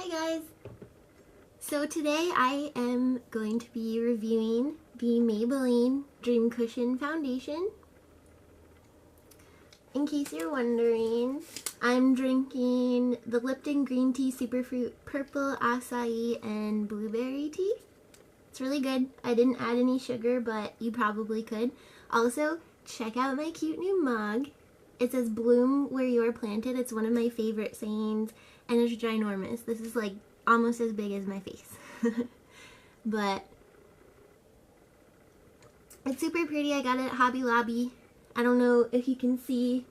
Hi guys! So today I am going to be reviewing the Maybelline Dream Cushion Foundation. In case you're wondering, I'm drinking the Lipton Green Tea Superfruit Purple Acai and Blueberry Tea. It's really good. I didn't add any sugar, but you probably could. Also, check out my cute new mug. It says bloom where you are planted. It's one of my favorite sayings, and it's ginormous. This is like almost as big as my face. But it's super pretty. I got it at Hobby Lobby. I don't know if you can see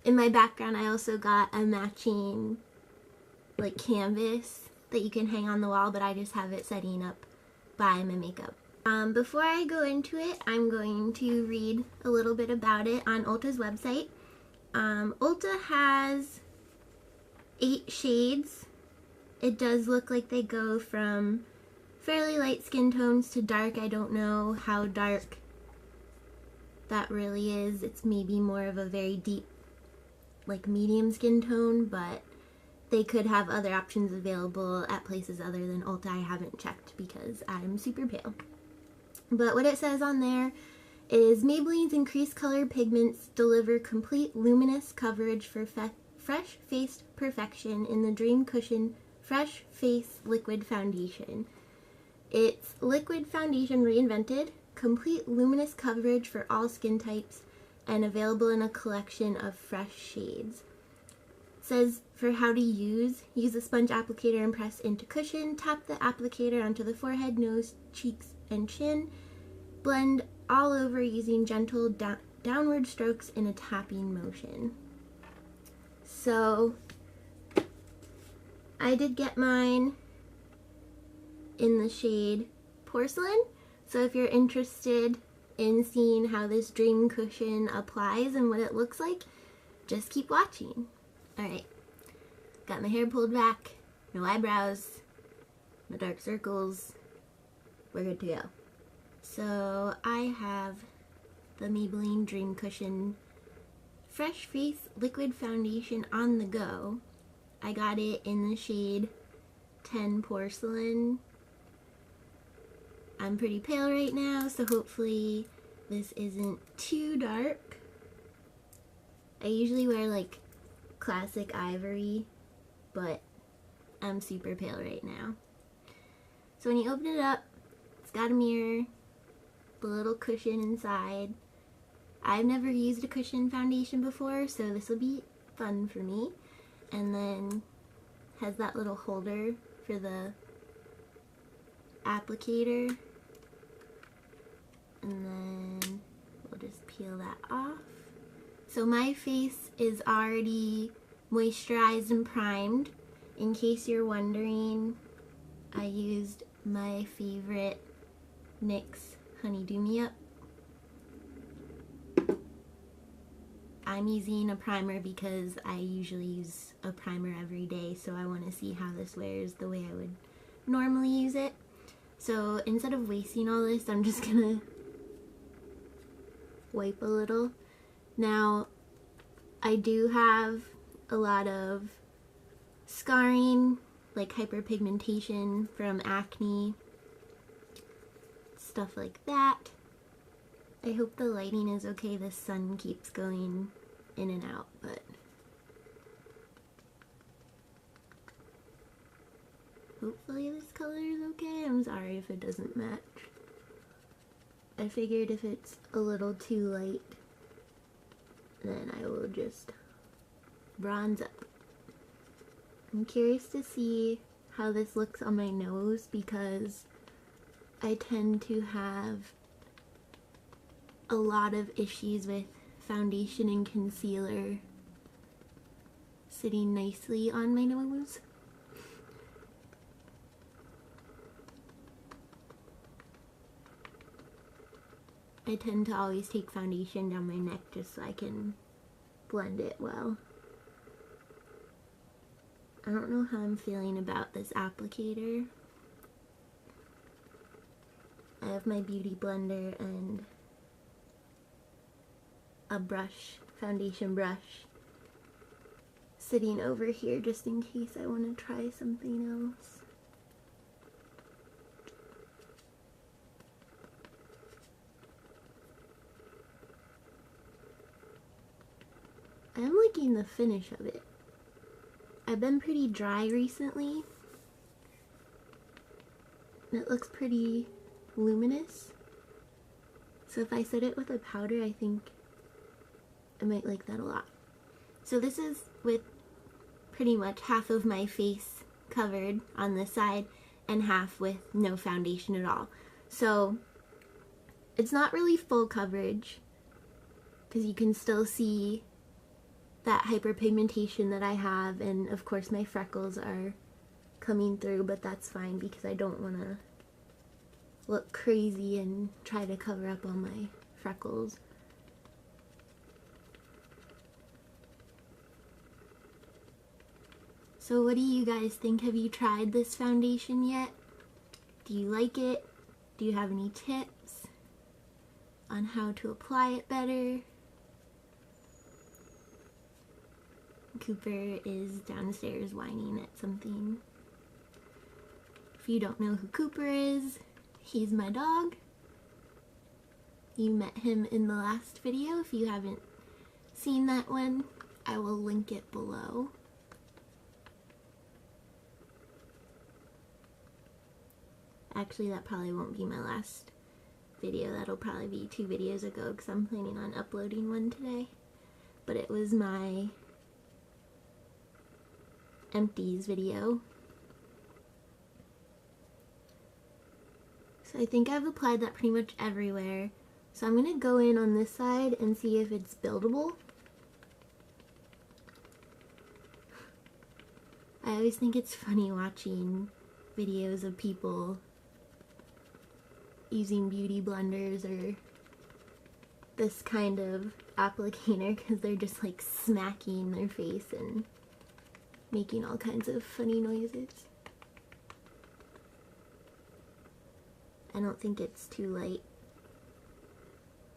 in my background, I also got a matching like canvas that you can hang on the wall, but I just have it setting up by my makeup. Before I go into it, I'm going to read a little bit about it on Ulta's website. Ulta has 8 shades. It does look like they go from fairly light skin tones to dark. I don't know how dark that really is. It's maybe more of a very deep, like medium skin tone, but they could have other options available at places other than Ulta. I haven't checked because I'm super pale. But what it says on there is Maybelline's increased color pigments deliver complete luminous coverage for fresh face perfection in the Dream Cushion Fresh Face Liquid Foundation. It's liquid foundation reinvented, complete luminous coverage for all skin types, and available in a collection of fresh shades. It says for how to use a sponge applicator and press into cushion, tap the applicator onto the forehead, nose, cheeks, and chin, blend all over using gentle downward strokes in a tapping motion. So I did get mine in the shade Porcelain, so if you're interested in seeing how this Dream Cushion applies and what it looks like, just keep watching. Alright, got my hair pulled back, no eyebrows, no dark circles, we're good to go. So I have the Maybelline Dream Cushion Fresh Face Liquid Foundation on the go. I got it in the shade 10 Porcelain. I'm pretty pale right now, so hopefully this isn't too dark. I usually wear like classic ivory, but I'm super pale right now. So when you open it up, it's got a mirror, the little cushion inside. I've never used a cushion foundation before, so this will be fun for me. And then has that little holder for the applicator. And then we'll just peel that off. So my face is already moisturized and primed. In case you're wondering, I used my favorite NYX Honey Do Me Up. I'm using a primer because I usually use a primer every day, so I want to see how this wears the way I would normally use it. So instead of wasting all this, I'm just gonna wipe a little. Now, I do have a lot of scarring, like hyperpigmentation from acne, stuff like that. I hope the lighting is okay. The sun keeps going in and out, but hopefully this color is okay. I'm sorry if it doesn't match. I figured if it's a little too light, then I will just bronze up. I'm curious to see how this looks on my nose because I tend to have a lot of issues with foundation and concealer sitting nicely on my nose. I tend to always take foundation down my neck just so I can blend it well. I don't know how I'm feeling about this applicator. I have my beauty blender and a brush, foundation brush. sitting over here just in case I want to try something else. I'm liking the finish of it. I've been pretty dry recently. And it looks pretty luminous. So if I set it with a powder, I think I might like that a lot. So this is with pretty much half of my face covered on this side and half with no foundation at all. So it's not really full coverage because you can still see that hyperpigmentation that I have, and of course my freckles are coming through, but that's fine because I don't want to look crazy and try to cover up all my freckles. So what do you guys think? Have you tried this foundation yet? Do you like it? Do you have any tips on how to apply it better? Cooper is downstairs whining at something. If you don't know who Cooper is, he's my dog. You met him in the last video. If you haven't seen that one, I will link it below. Actually, that probably won't be my last video. That'll probably be 2 videos ago because I'm planning on uploading one today. But it was my empties video. So I think I've applied that pretty much everywhere. So I'm going to go in on this side and see if it's buildable. I always think it's funny watching videos of people using beauty blenders or this kind of applicator because they're just like smacking their face and making all kinds of funny noises. I don't think it's too light.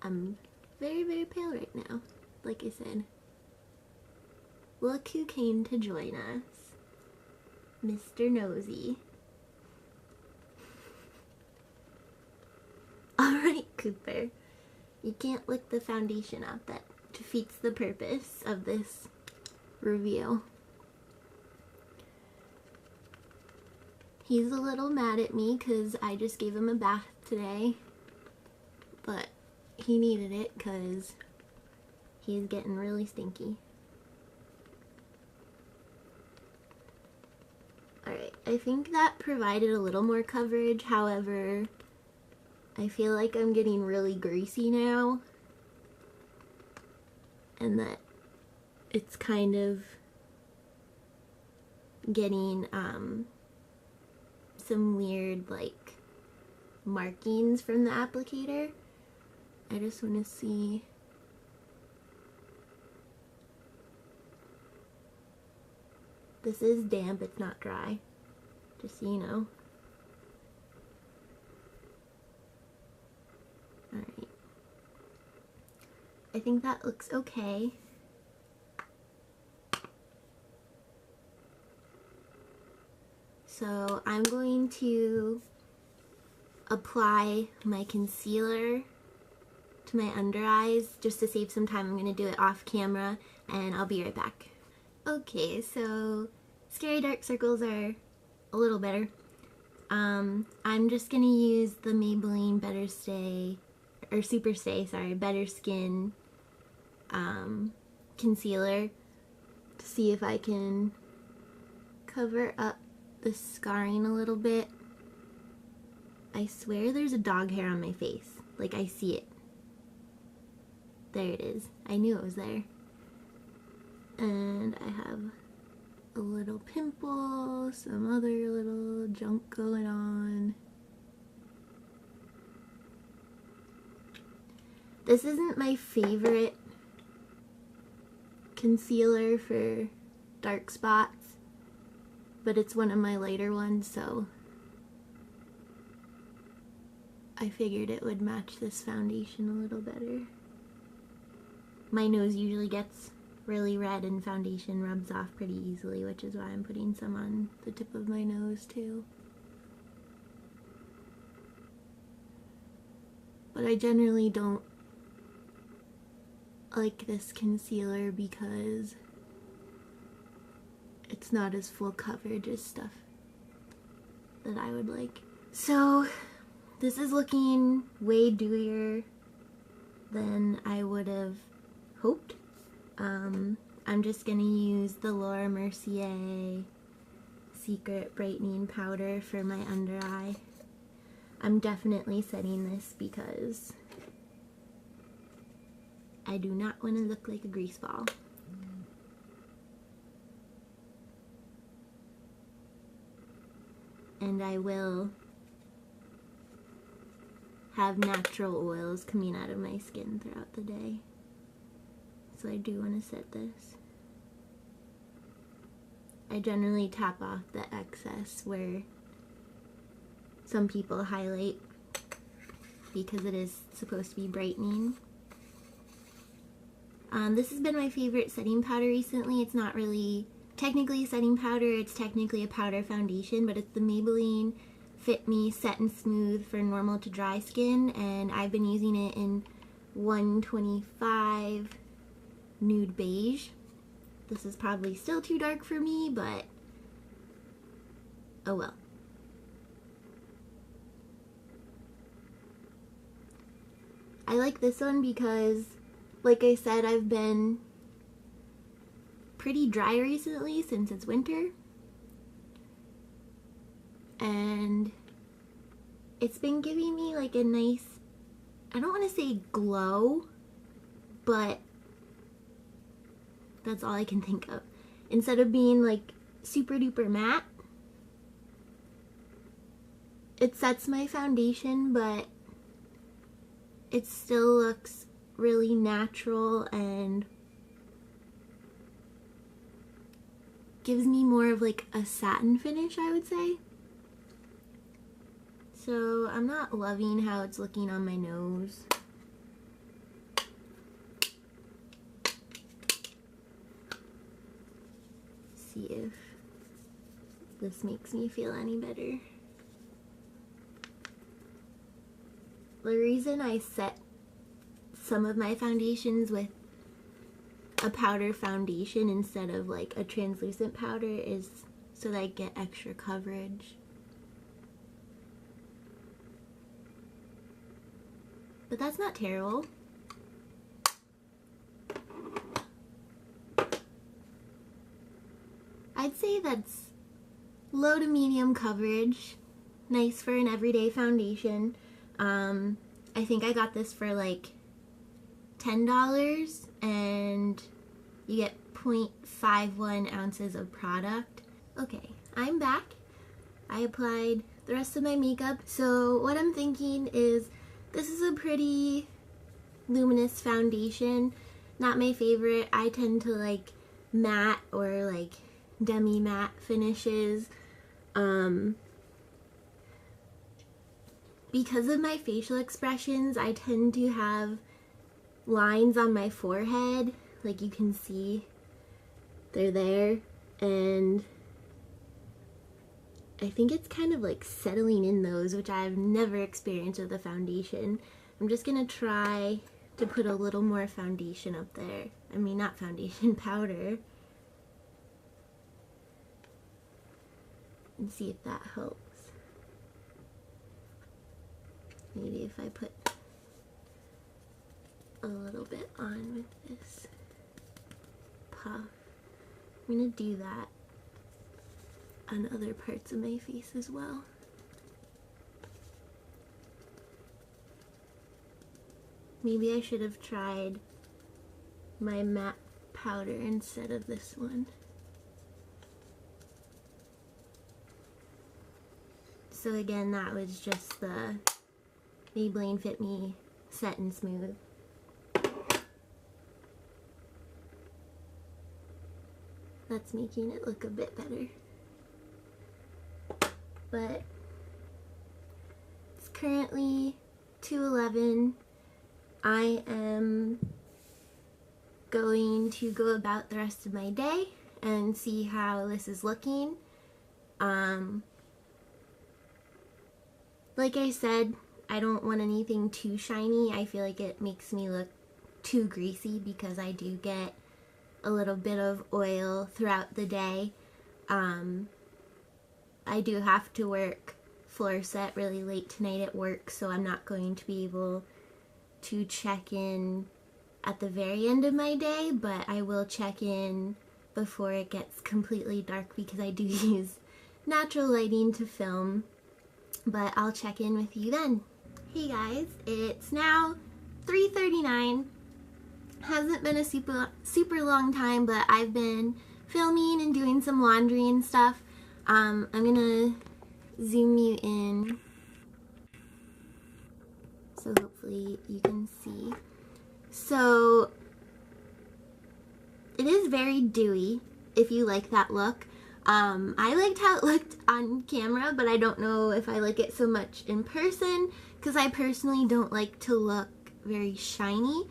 I'm very, very pale right now, like I said. Look who came to join us. Mr. Nosy. Alright, Cooper. You can't lick the foundation out. That defeats the purpose of this review. He's a little mad at me because I just gave him a bath today, but he needed it because he's getting really stinky. Alright, I think that provided a little more coverage, however, I feel like I'm getting really greasy now, and that it's kind of getting, some weird, like, markings from the applicator. I just want to see. This is damp, it's not dry, just so you know. Alright. I think that looks okay. So I'm going to apply my concealer to my under eyes just to save some time. I'm going to do it off camera and I'll be right back. Okay, so Scary Dark Circles are a little better. I'm just going to use the Maybelline Better Skin concealer to see if I can cover up the scarring a little bit. I swear there's a dog hair on my face. Like, I see it. There it is. I knew it was there. And I have a little pimple, some other little junk going on. This isn't my favorite concealer for dark spots, but it's one of my lighter ones, so I figured it would match this foundation a little better. My nose usually gets really red and foundation rubs off pretty easily, which is why I'm putting some on the tip of my nose too. But I generally don't like this concealer because it's not as full coverage as stuff that I would like. So this is looking way dewier than I would have hoped. I'm just gonna use the Laura Mercier Secret Brightening Powder for my under eye. I'm definitely setting this because I do not want to look like a grease ball. And I will have natural oils coming out of my skin throughout the day. So I do want to set this. I generally tap off the excess where some people highlight because it is supposed to be brightening. This has been my favorite setting powder recently. It's not really technically a setting powder, it's technically a powder foundation, but it's the Maybelline Fit Me Set and Smooth for normal to dry skin, and I've been using it in 125 Nude Beige. This is probably still too dark for me, but oh well. I like this one because, like I said, I've been pretty dry recently since it's winter, and it's been giving me like a nice, I don't want to say glow, but that's all I can think of. Instead of being like super duper matte, it sets my foundation, but it still looks really natural and gives me more of like a satin finish, I would say. So I'm not loving how it's looking on my nose. See if this makes me feel any better. The reason I set some of my foundations with a powder foundation instead of like a translucent powder is so that I get extra coverage. But that's not terrible. I'd say that's low to medium coverage, nice for an everyday foundation. I think I got this for like $10 and you get 0.51 ounces of product. Okay, I'm back. I applied the rest of my makeup. So what I'm thinking is this is a pretty luminous foundation. Not my favorite. I tend to like matte or like demi-matte finishes. Because of my facial expressions, I tend to have lines on my forehead, like you can see, they're there, and I think it's kind of like settling in those, which I've never experienced with a foundation. I'm just gonna try to put a little more foundation up there. I mean, not foundation, powder. And see if that helps. Maybe if I put a little bit on with this puff. I'm gonna do that on other parts of my face as well. Maybe I should have tried my matte powder instead of this one. So again, that was just the Maybelline Fit Me Set and Smooth. That's making it look a bit better. But it's currently 2:11. I am going to go about the rest of my day and see how this is looking. Like I said, I don't want anything too shiny. I feel like it makes me look too greasy because I do get a little bit of oil throughout the day. I do have to work floor set really late tonight at work, so I'm not going to be able to check in at the very end of my day, but I will check in before it gets completely dark because I do use natural lighting to film, but I'll check in with you then. Hey guys, it's now 3:39. Hasn't been a super long time, but I've been filming and doing some laundry and stuff. I'm gonna zoom you in so hopefully you can see. So it is very dewy, if you like that look. I liked how it looked on camera, but I don't know if I like it so much in person because I personally don't like to look very shiny.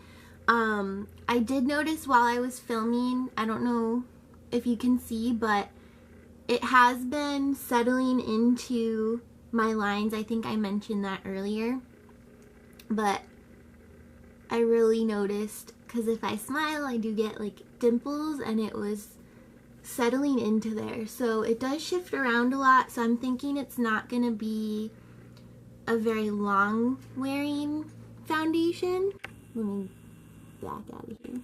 I did notice while I was filming, I don't know if you can see, but it has been settling into my lines. I think I mentioned that earlier, but I really noticed because if I smile I do get like dimples, and it was settling into there. So it does shift around a lot, so I'm thinking it's not gonna be a very long wearing foundation. Let me back out of here.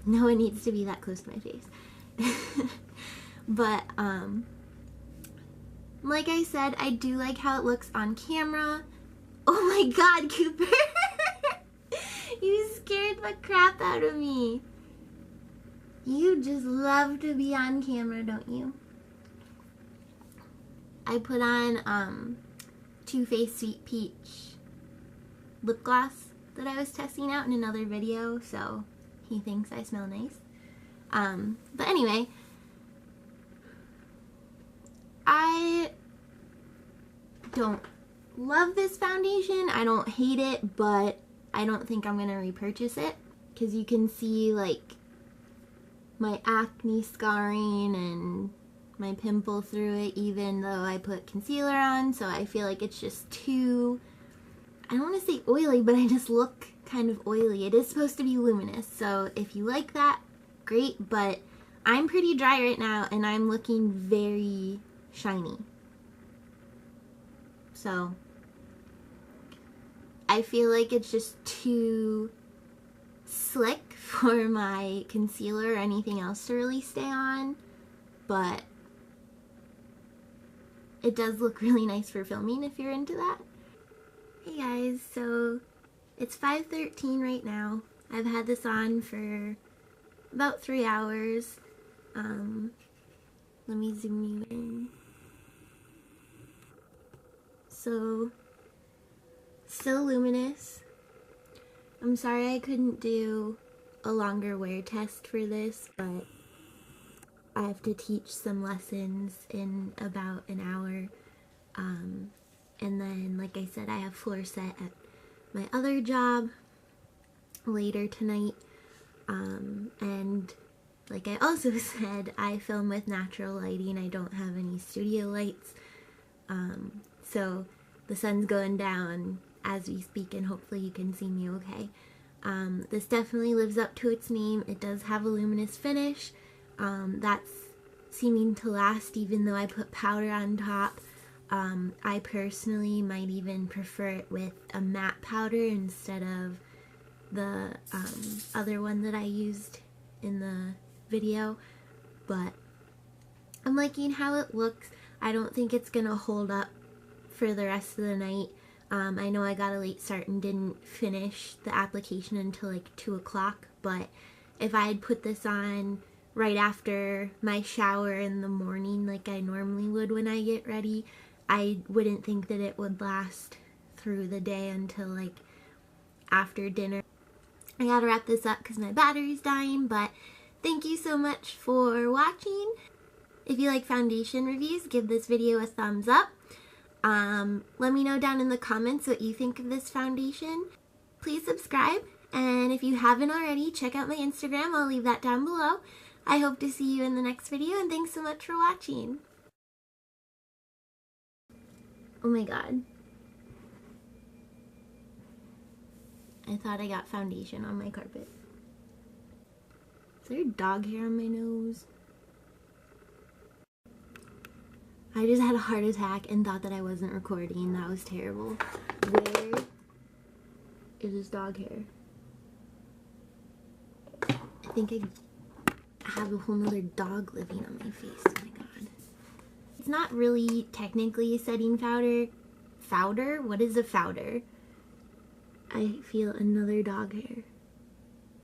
No one needs to be that close to my face. But like I said, I do like how it looks on camera. Oh my god, Cooper! You scared the crap out of me. You just love to be on camera, don't you? I put on Too Faced Sweet Peach lip gloss that I was testing out in another video, so he thinks I smell nice. But anyway, I don't love this foundation. I don't hate it, but I don't think I'm gonna repurchase it because you can see like my acne scarring and my pimple through it, even though I put concealer on. So I feel like it's just too, I don't want to say oily, but I just look kind of oily. It is supposed to be luminous, so if you like that, great, but I'm pretty dry right now and I'm looking very shiny. So I feel like it's just too slick for my concealer or anything else to really stay on, but it does look really nice for filming if you're into that. Hey guys, so it's 5:13 right now. I've had this on for about 3 hours. Let me zoom you in. So, still luminous. I'm sorry I couldn't do a longer wear test for this, but I have to teach some lessons in about an hour. And then, like I said, I have floor set at my other job later tonight. And like I also said, I film with natural lighting. I don't have any studio lights. So the sun's going down as we speak, and hopefully you can see me okay. This definitely lives up to its name. It does have a luminous finish. That's seeming to last even though I put powder on top. I personally might even prefer it with a matte powder instead of the other one that I used in the video, but I'm liking how it looks. I don't think it's gonna hold up for the rest of the night. I know I got a late start and didn't finish the application until like 2 o'clock, but if I had put this on right after my shower in the morning like I normally would when I get ready, I wouldn't think that it would last through the day until like after dinner. I gotta wrap this up because my battery's dying, but thank you so much for watching. If you like foundation reviews, give this video a thumbs up. Let me know down in the comments what you think of this foundation. Please subscribe, And if you haven't already, check out my Instagram. I'll leave that down below. I hope to see you in the next video, and thanks so much for watching. Oh my god. I thought I got foundation on my carpet. Is there dog hair on my nose? I just had a heart attack and thought that I wasn't recording. That was terrible. Where is this dog hair? I think I have a whole nother dog living on my face. Oh my god. It's not really technically a setting powder. Powder? What is a powder? I feel another dog hair.